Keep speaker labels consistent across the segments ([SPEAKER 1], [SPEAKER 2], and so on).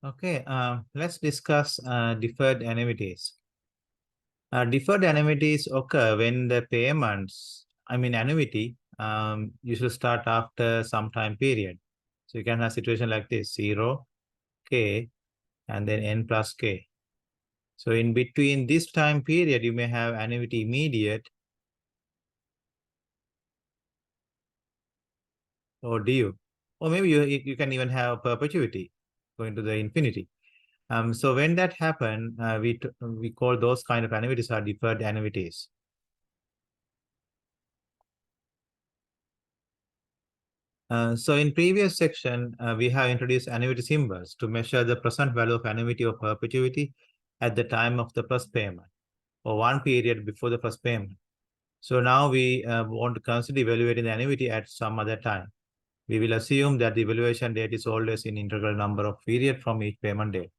[SPEAKER 1] Okay, let's discuss deferred annuities. Deferred annuities occur when the payments, annuity, usually start after some time period. So you can have a situation like this, 0, K, and then N plus K. So in between this time period, you may have annuity immediate or due. Or maybe you can even have perpetuity going to the infinity. So when that happens, we call those kind of annuities are deferred annuities. So in previous section, we have introduced annuity symbols to measure the present value of annuity or perpetuity at the time of the first payment or one period before the first payment. So now we want to consider evaluating the annuity at some other time. We will assume that the evaluation date is always in integral number of period from each payment date.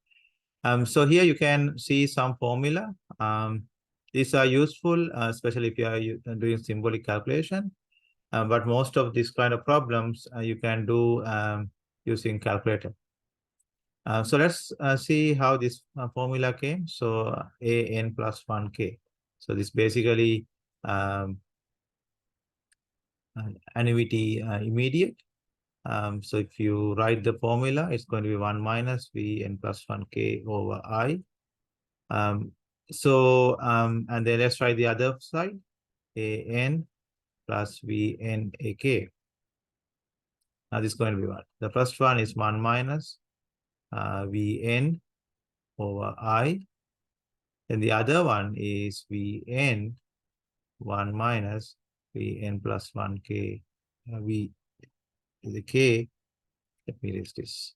[SPEAKER 1] So here you can see some formula. These are useful, especially if you are doing symbolic calculation. But most of these kind of problems you can do using calculator. So let's see how this formula came. So AN plus 1K. So this basically annuity immediate. So if you write the formula, it's going to be 1 minus Vn plus 1K over I. And then let's try the other side, AN plus Vn AK. Now this is going to be what? The first one is 1 minus Vn over I. Then the other one is Vn 1 minus Vn plus 1K. V is the K. Let me erase this.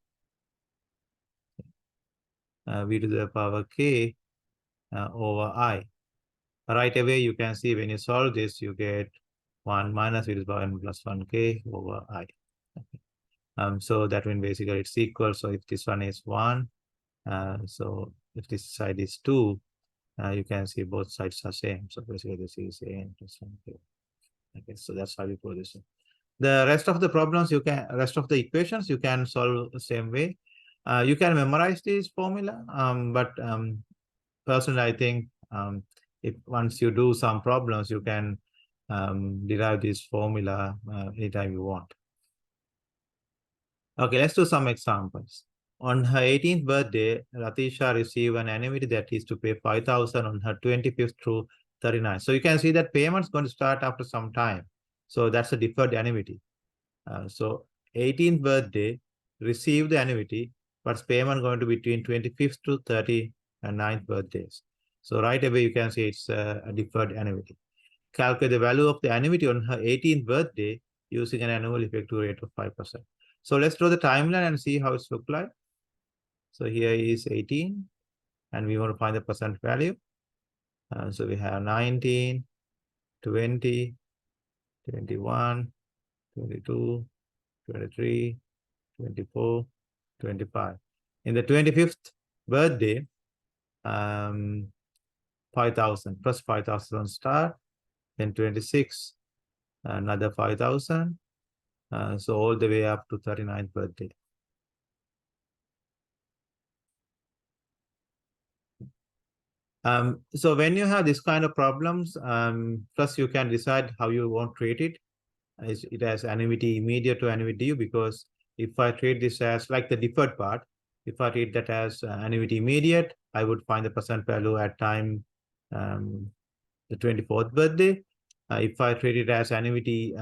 [SPEAKER 1] V to the power K over I. Right away, you can see when you solve this, you get 1 minus V to the power n plus 1K over I. Okay. So that means basically it's equal. So if this one is 1, so if this side is 2, you can see both sides are same. So basically this is n plus 1K. Okay, so that's how you put this in. The rest of the problems rest of the equations you can solve the same way. You can memorize this formula, but personally I think if once you do some problems, you can derive this formula anytime you want. Okay, let's do some examples. On her 18th birthday, Ratisha received an annuity that is to pay 5,000 on her 25th through 39. So you can see that payment's going to start after some time. So that's a deferred annuity. So 18th birthday, received the annuity, but payment going to be between 25th to 39th birthdays. So right away, you can see it's a deferred annuity. Calculate the value of the annuity on her 18th birthday using an annual effective rate of 5%. So let's draw the timeline and see how it's look like. So here is 18, and we want to find the percent value. So we have 19, 20, 21, 22, 23, 24, 25. In the 25th birthday, 5,000 plus 5,000 start, then 26, another 5,000. So all the way up to 39th birthday. So when you have this kind of problems, first you can decide how you want to treat it. It has annuity immediate to annuity due, because if I treat this as like the deferred part, if I treat that as annuity immediate, I would find the percent value at time the 24th birthday. If I treat it as annuity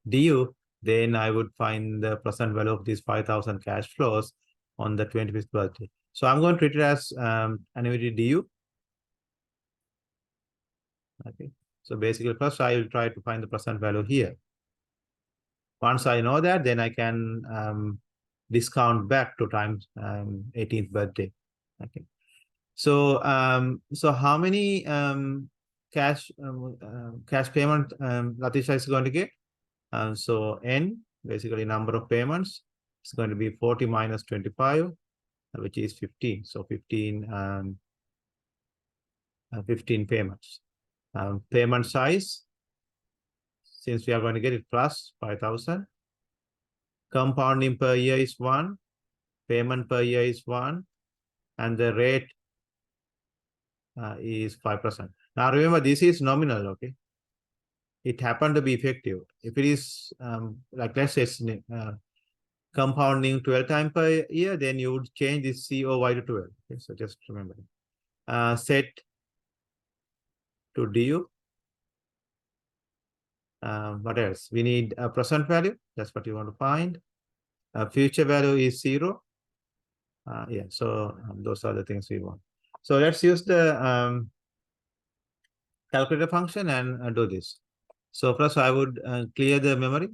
[SPEAKER 1] due, then I would find the present value of these 5,000 cash flows on the 25th birthday. So I'm going to treat it as annuity due. Okay. So basically, first I will try to find the present value here. Once I know that, then I can discount back to time 18th birthday. Okay. So so how many cash payment Latisha is going to get? So N, basically number of payments, is going to be 40 minus 25, which is 15. So 15 payments. Payment size, since we are going to get it plus 5,000. Compounding per year is 1. Payment per year is 1, and the rate is 5%. Now remember, this is nominal, okay? It happened to be effective. If it is like let's say compounding 12 times per year, then you would change this COY to 12. Okay, so just remember. Set to DU. What else? We need a present value. That's what you want to find. Future value is 0. Yeah, so those are the things we want. So let's use the calculator function and do this. So first I would clear the memory.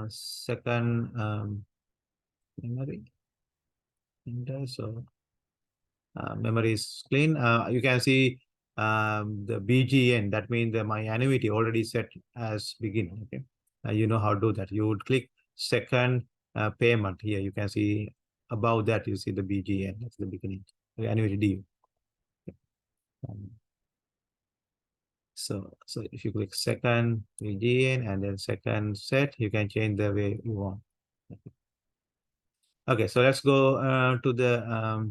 [SPEAKER 1] Second memory. So memory is clean. You can see the BGN, that means my annuity already set as begin. Okay, you know how to do that. You would click second payment here. You can see above that you see the BGN. That's the beginning. The annuity due. Okay. So if you click second BGN and then second set, you can change the way you want. Okay, so let's go to the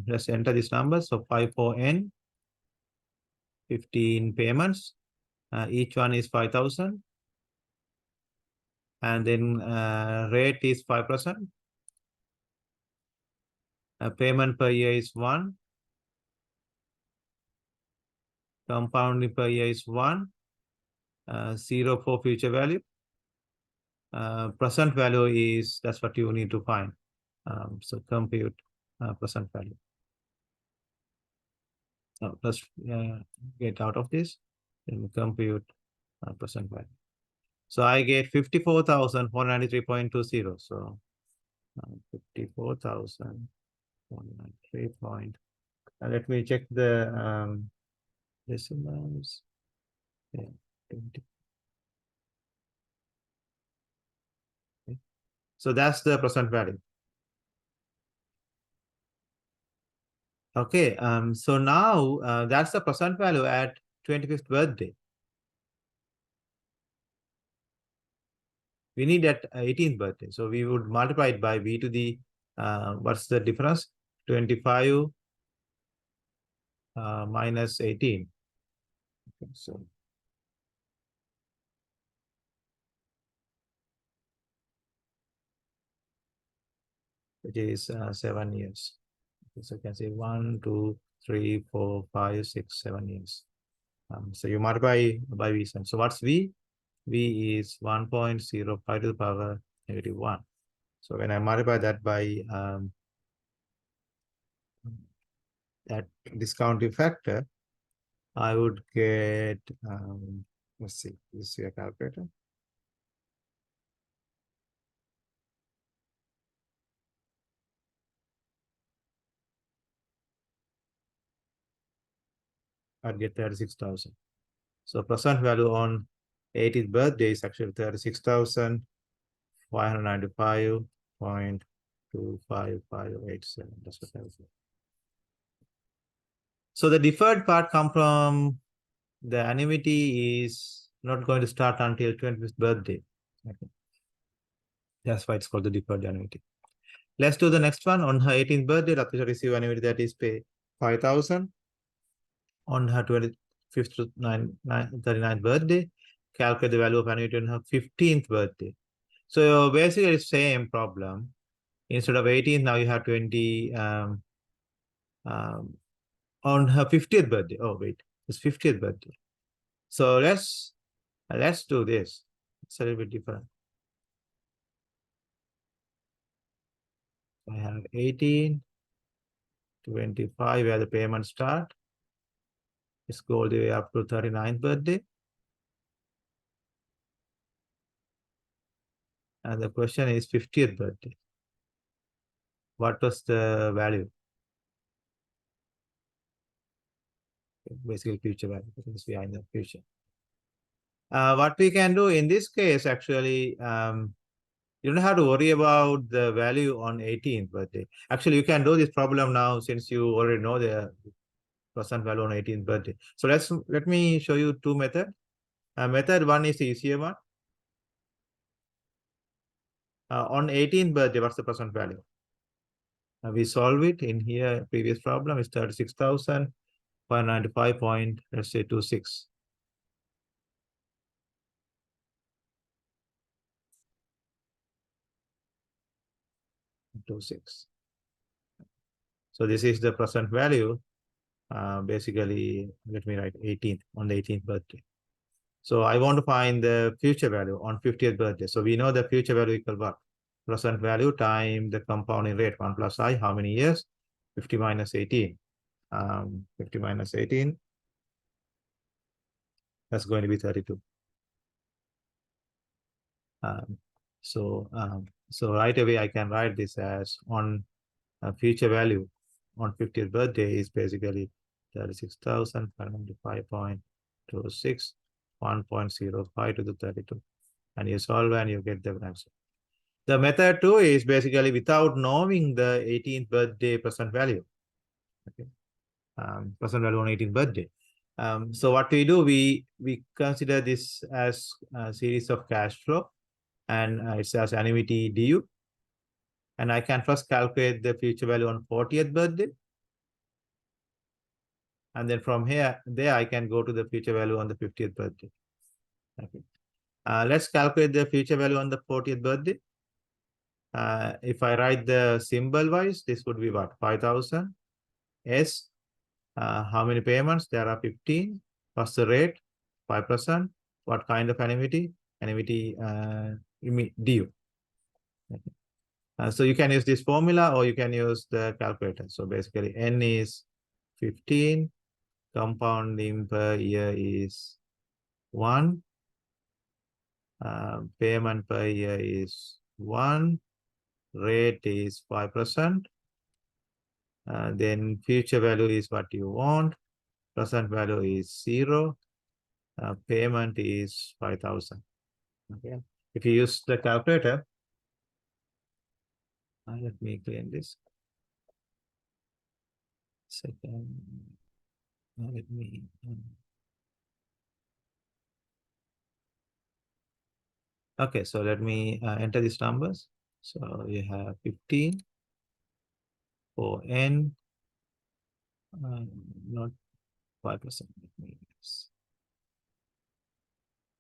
[SPEAKER 1] let's enter this number. So 54N. 15 payments. Each one is 5,000. And then rate is 5%. Payment per year is 1. Compounding per year is 1. 0 for future value. Present value is, that's what you need to find. So compute present value. Let's get out of this and compute present value. So I get 54,493.20. So 54,493. Let me check the decimals. Yeah, 20. Okay. So that's the present value. Okay, so now that's the present value at 25th birthday. We need at 18th birthday. So we would multiply it by b to the, what's the difference? 25 minus 18. Okay, so it is 7 years. Okay, so you can say 1, 2, 3, 4, 5, 6, 7 years. So you multiply by V7. So what's V? V is 1.05 to the power -1. So when I multiply that by that discounting factor, I would get, let's see, this is a calculator. I'd get 36,000. So present value on 80th birthday is actually 36,595.25587. That's what I was saying. So the deferred part come from the annuity is not going to start until 25th birthday. Okay. That's why it's called the deferred annuity. Let's do the next one. On her 18th birthday, Ratisha receive annuity that is pay 5,000. On her 25th to 39th birthday, calculate the value of annuity on her 15th birthday. So basically it's same problem. Instead of 18th, now you have 20 on her 50th birthday. Oh, wait, it's 50th birthday. So let's do this. It's a little bit different. I have 18, 25, where the payment start. Let's go all the way up to 39th birthday. And the question is 50th birthday. What was the value? Basically future value, because we are in the future. What we can do in this case, actually, you don't have to worry about the value on 18th birthday. Actually, you can do this problem now since you already know the present value on 18th birthday. So let me show you two methods. Method one is the easier one. On 18th birthday, what's the present value? We solve it in here. Previous problem is 36,595 point, let's say 26. So this is the present value. Basically, let me write 18th on the 18th birthday. So I want to find the future value on 50th birthday. So we know the future value equal what? Present value time the compounding rate 1 plus I. How many years? 50 minus 18. 50 minus 18. That's going to be 32. Um, so right away I can write this as on future value on 50th birthday is basically 36,595.26, 1.05 to the 32. And you solve and you get the answer. The method 2 is basically without knowing the 18th birthday present value. Okay. Present value on 18th birthday. So what we do, we consider this as a series of cash flow, and it's as annuity due. And I can first calculate the future value on 40th birthday. And then from there I can go to the future value on the 50th birthday. Okay. Let's calculate the future value on the 40th birthday. If I write the symbol wise, this would be what? 5,000. S. How many payments? There are 15. What's the rate? 5%. What kind of annuity? Annuity due. Okay. So you can use this formula or you can use the calculator. So basically N is 15. Compounding per year is 1. Payment per year is 1. Rate is 5%. Then future value is what you want. Present value is 0. Payment is 5,000. Okay. If you use the calculator, let me clean this. Second, let me. Okay, so let me enter these numbers. So you have 15 for N, not 5%.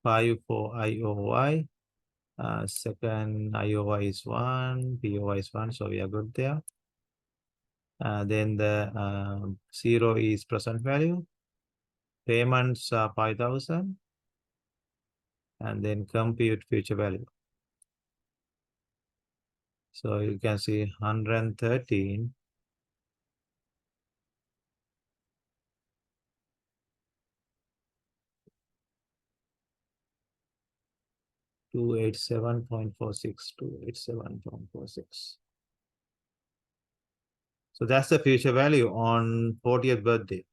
[SPEAKER 1] 5 for IOY. Second IOY is 1, POY is 1, so we are good there. Then the 0 is present value. Payments are 5,000. And then compute future value. So you can see 113. $287.46. $287.46. So that's the future value on 40th birthday.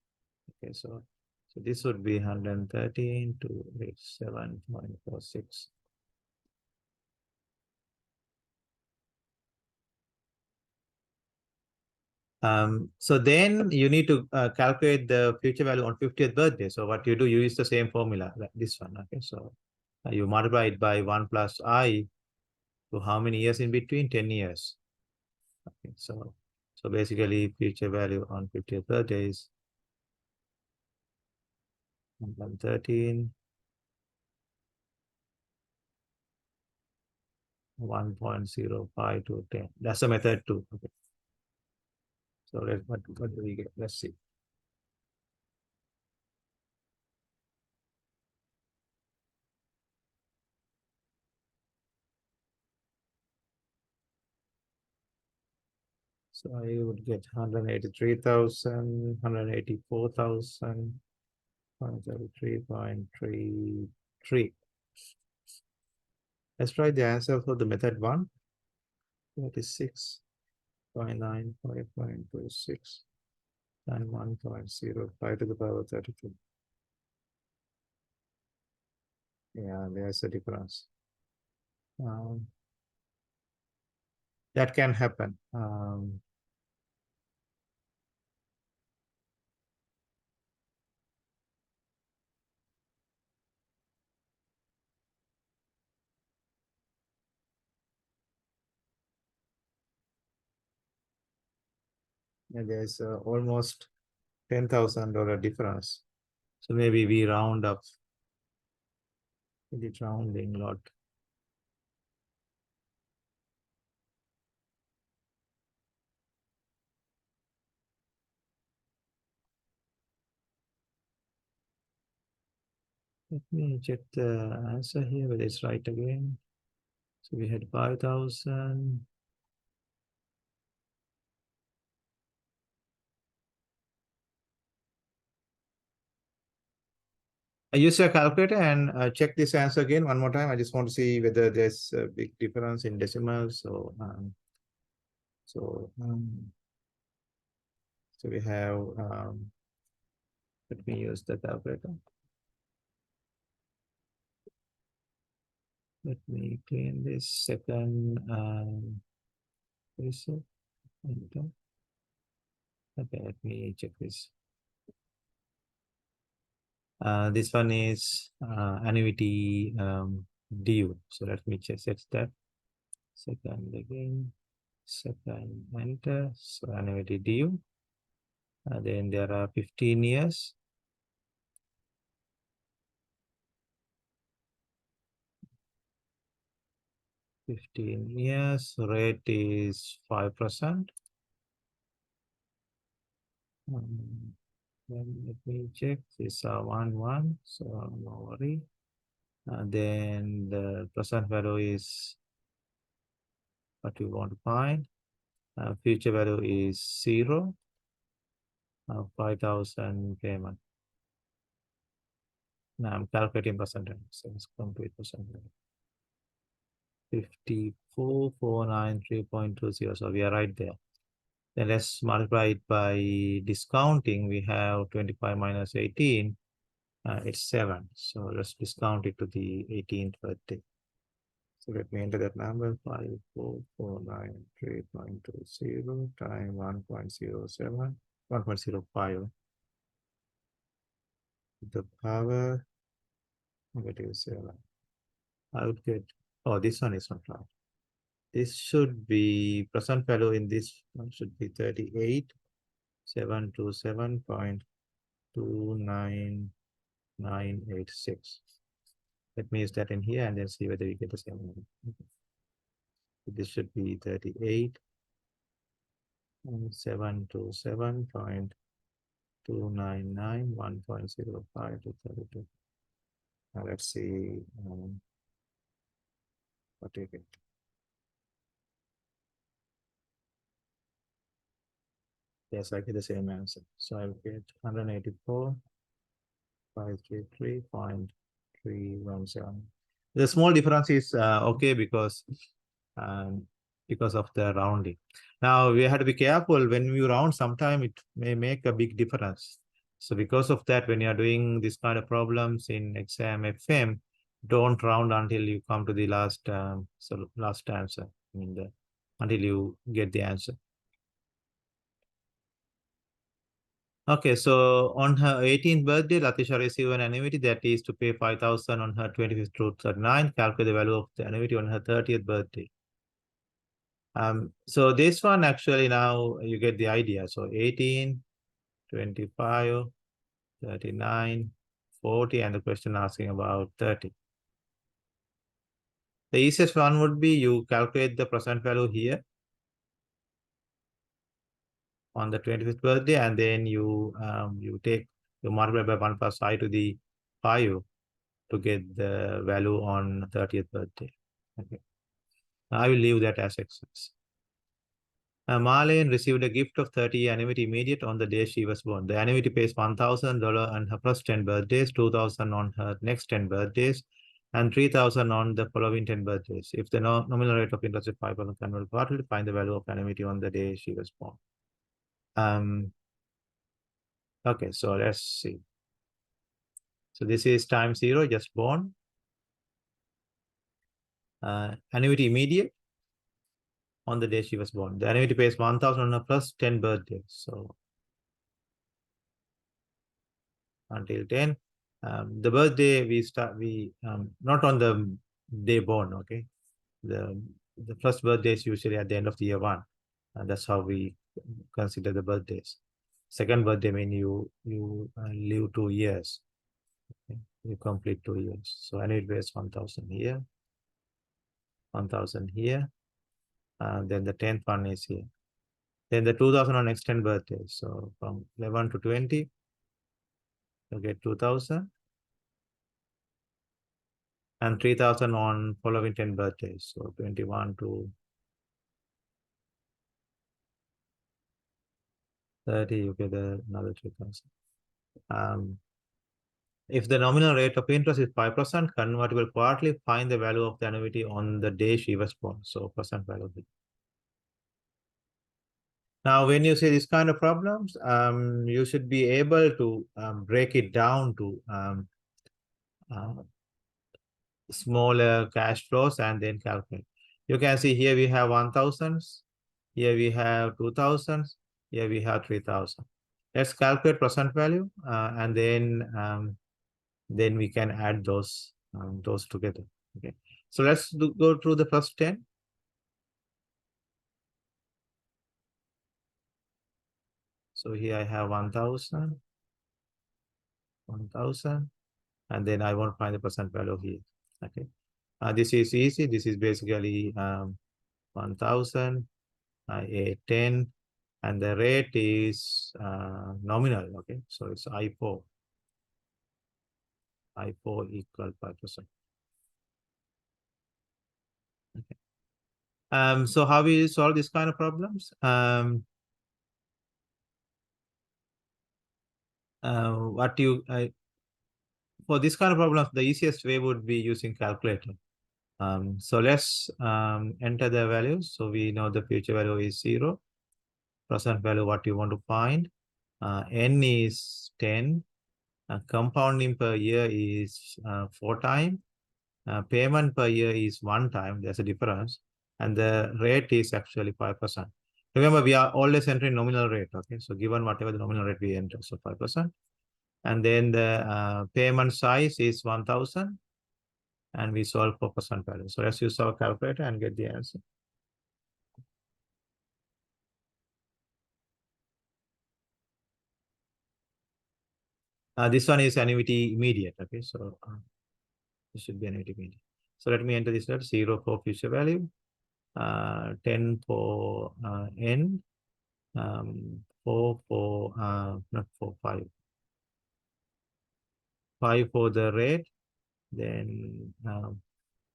[SPEAKER 1] Okay, so this would be 113 to 87.46. So then you need to calculate the future value on 50th birthday. So what you do, you use the same formula, like this one. Okay, so you multiply it by 1 plus I to how many years in between? 10 years. Okay, so basically future value on 50th birthday is 113, 1.05 to 10. That's the method 2. Okay. So what do we get? Let's see. So I would get 183,000, 184,000, 133.33. Let's try the answer for the method 1. 36.95.26 and 1.05 to the power 32. Yeah, there's a difference. That can happen. And there's almost $10,000 difference. So maybe we round up. We did rounding lot. Let me check the answer here, whether it's right again. So we had 5,000. I use your calculator and check this answer again one more time. I just want to see whether there's a big difference in decimals. So we have, let me use the calculator. Let me clean this second. Is it? Okay, let me check this. This one is annuity due. So let me check set that. Second again. Second enter. So annuity due. Then there are 15 years. 15 years. Rate is 5%. Then let me check. These are 1, so no worry. Then the present value is what we want to find. Future value is 0. 5,000 payment. Now I'm calculating percentage. So it's complete percentage. 54,493.20. So we are right there. Then let's multiply it by discounting. We have 25 minus 18. It's 7. So let's discount it to the 18th birthday. So let me enter that number, 54,493.20 times 1.07, 1.05. The power -7. I would get, oh, this one is not right. This should be, present value in this one should be 38,727.29986. Let me use that in here and then see whether we get the same one. Okay. This should be 38,727.299, 1.05 to 32. Now let's see what we get. Yes, I get the same answer. So I will get 184,533.317. The small difference is okay because of the rounding. Now we have to be careful when you round. Sometimes it may make a big difference. So because of that, when you are doing this kind of problems in exam FM, don't round until you come to the last last answer. I mean until you get the answer. Okay, so on her 18th birthday, Latisha received an annuity that is to pay 5,000 on her 25th through 39th. Calculate the value of the annuity on her 30th birthday. So this one actually now you get the idea. So 18, 25, 39, 40, and the question asking about 30. The easiest one would be you calculate the present value here on the 25th birthday, and then you multiply by 1 plus I to the 5 to get the value on 30th birthday. Okay. I will leave that as exercise. Marlene received a gift of 30 annuity immediate on the day she was born. The annuity pays $1,000 on her first 10 birthdays, $2,000 on her next 10 birthdays, and $3,000 on the following 10 birthdays. If the nominal rate of interest is 5% annual quarterly, find the value of annuity on the day she was born. Okay, so let's see. So this is time 0, just born. Annuity immediate on the day she was born. The annuity pays 1,000 on her first 10 birthdays. So until 10. The birthday we not on the day born, okay? The first birthday is usually at the end of the year 1. And that's how we consider the birthdays. Second birthday mean you live 2 years. Okay? You complete 2 years. So annual base 1,000 here, 1,000 here, and then the 10th one is here. Then the 2,000 on next 10 birthdays. So from 11 to 20, you get 2,000, and 3,000 on following 10 birthdays. So 21 to 30, you get another 3,000. If the nominal rate of interest is 5%, convertible quarterly, find the value of the annuity on the day she was born. So percent value. Now, when you see this kind of problems, you should be able to break it down to uh, smaller cash flows and then calculate. You can see here we have 1,000, here we have 2,000, here we have 3,000. Let's calculate present value and then we can add those together. Okay, so let's go through the first 10. So here I have 1,000, 1,000, and then I want to find the percent value here. Okay, this is easy. This is basically 1,000, a 10, and the rate is nominal. Okay, so it's I4. I4 equal 5%. Okay. So how we solve this kind of problems? For this kind of problems, the easiest way would be using calculator. So let's enter the values. So we know the future value is 0. Present value, what you want to find. N is 10. Compounding per year is 4 times. Payment per year is 1 time. There's a difference. And the rate is actually 5%. Remember, we are always entering nominal rate. Okay, so given whatever the nominal rate we enter, so 5%. And then the payment size is 1,000. And we solve for percent value. So let's use our calculator and get the answer. This one is annuity immediate. Okay, so this should be annuity immediate. So let me enter this at 0 for future value, 10 for N, 4 for not 4, 5. 5 for the rate. Then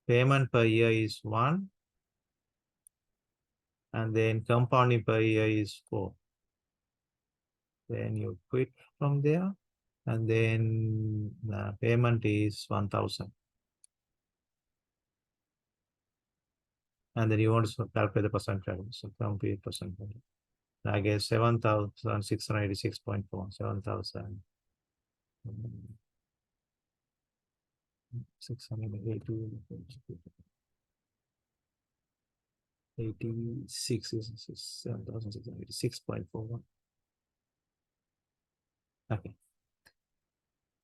[SPEAKER 1] payment per year is 1. And then compounding per year is 4. Then you quit from there. And then payment is 1,000. And then you want to calculate the percent value. So complete percent value. I guess 7,686.4. 7,000. 86 is 7,686.41. Okay.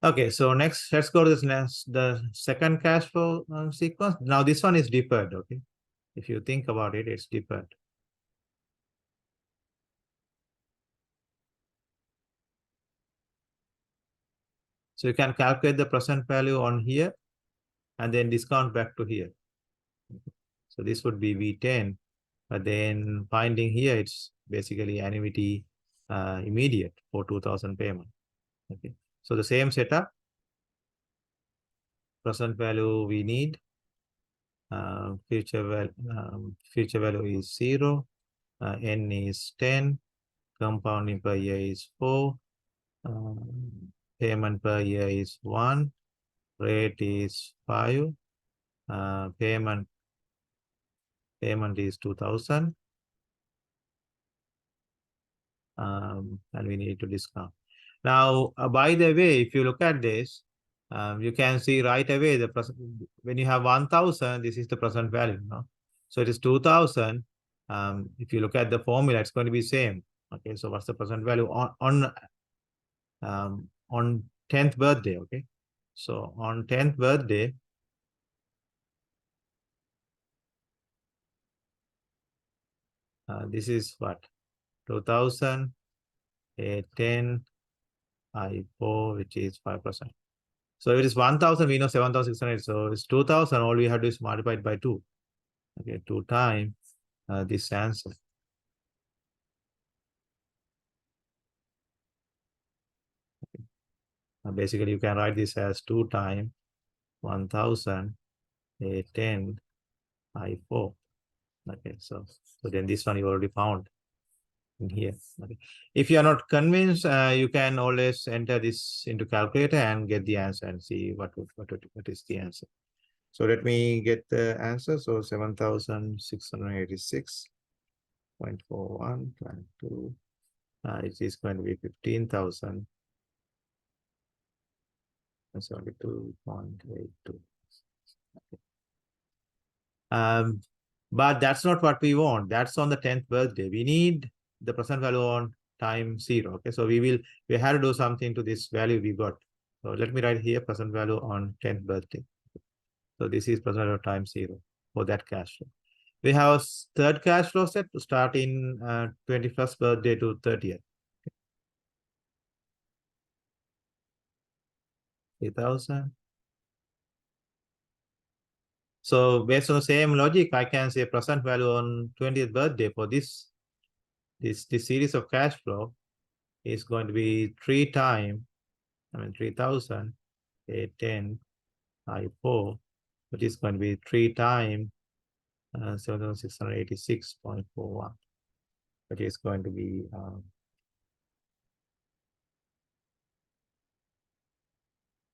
[SPEAKER 1] Okay, so next, let's go to the second cash flow sequence. Now this one is deferred. Okay, if you think about it, it's deferred. So you can calculate the present value on here and then discount back to here. So this would be V10, but then finding here, it's basically annuity immediate for 2,000 payment. Okay, so the same setup. Present value we need. Future value is 0. N is 10. Compounding per year is 4. Payment per year is 1. Rate is 5. Payment is 2,000. And we need to discount. Now, by the way, if you look at this, you can see right away the present. When you have 1,000, this is the present value. No? So it is 2,000. If you look at the formula, it's going to be same. Okay, so what's the present value on 10th birthday? Okay, so on 10th birthday, this is what 2000, A10, I4, which is 5%. So if it is 1000, we know 7600. So it's 2000. All we have to do is multiply it by 2. Okay, 2 times this answer. Basically, you can write this as 2 times 1000, A10, I4. Okay, so then this one you already found in here. Okay. If you are not convinced, you can always enter this into calculator and get the answer and see what is the answer. So let me get the answer. So 7686.41 times 2. It is going to be 15,072.82. But that's not what we want. That's on the 10th birthday. We need the present value on time 0. Okay, so we have to do something to this value we got. So let me write here present value on 10th birthday. So this is present value time 0 for that cash flow. We have third cash flow set to start in 21st birthday to 30th. 3,000. So based on the same logic, I can say present value on 20th birthday for this series of cash flow is going to be 3 times, 3,000, A10, I4, which is going to be 3 times 7,686.41, which is going to be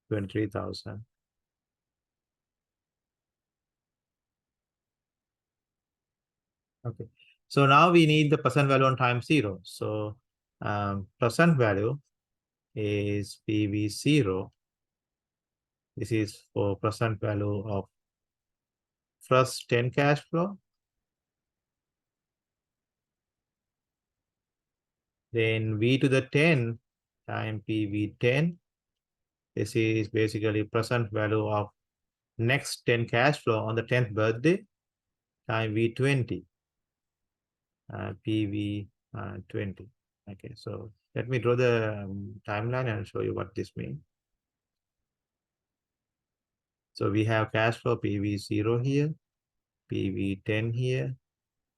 [SPEAKER 1] 23,000. Okay. So now we need the present value on time 0. So present value is PV0. This is for present value of first 10 cash flow. Then V to the 10 times PV10. This is basically present value of next 10 cash flow on the 10th birthday time V20. PV20. Okay, so let me draw the timeline and show you what this means. So we have cash flow PV0 here, PV10 here,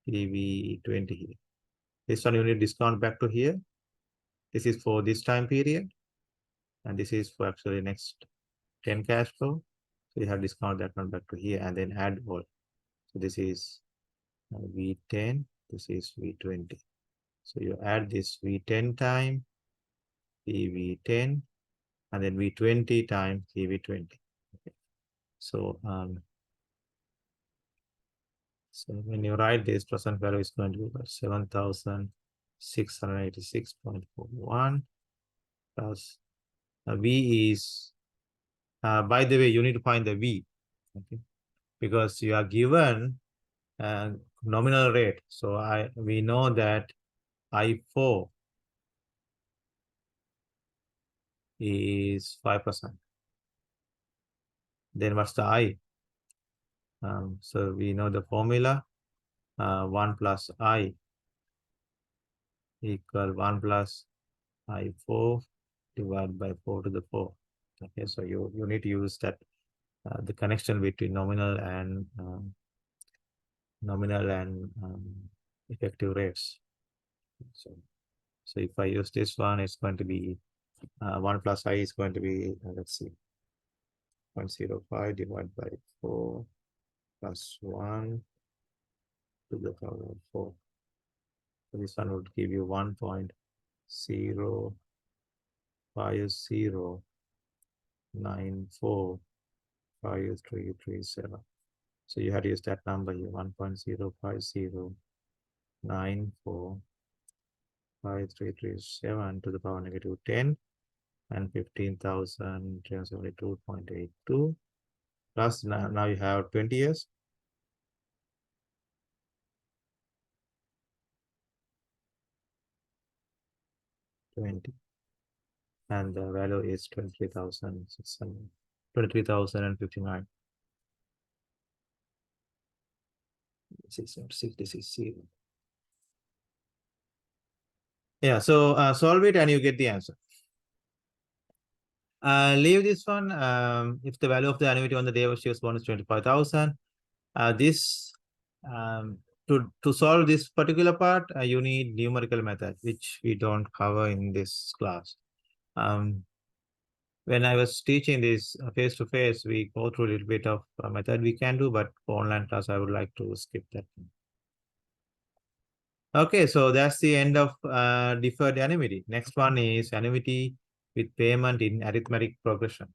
[SPEAKER 1] PV20 here. This one you need discount back to here. This is for this time period. And this is for actually next 10 cash flow. So you have discount that one back to here and then add all. So this is V10, this is V20. So you add this V10 time PV10 and then V20 times PV20. Okay. So when you write this, present value is going to be about 7,686.41 plus V is, by the way, you need to find the V, okay? Because you are given nominal rate. So we know that I4 is 5%. Then what's the I? So we know the formula, 1 plus I equal 1 plus I4 divided by 4 to the 4. Okay, so you need to use that, the connection between nominal and effective rates. So if I use this one, it's going to be 1 plus I is going to be, let's see, 0.05 divided by 4 plus 1 to the power of 4. So this one would give you 1.050945337. So you had to use that number here, 1.050945337 to the power negative 10 and 15,372.82 plus now you have 20 years. 20. And the value is 23,059. 660. Yeah, so solve it and you get the answer. Leave this one. If the value of the annuity on the day of shares bond is 25,000, this to solve this particular part, you need numerical method, which we don't cover in this class. When I was teaching this face to face, we go through a little bit of method we can do, but for online class, I would like to skip that. Okay, so that's the end of deferred annuity. Next one is annuity with payment in arithmetic progression.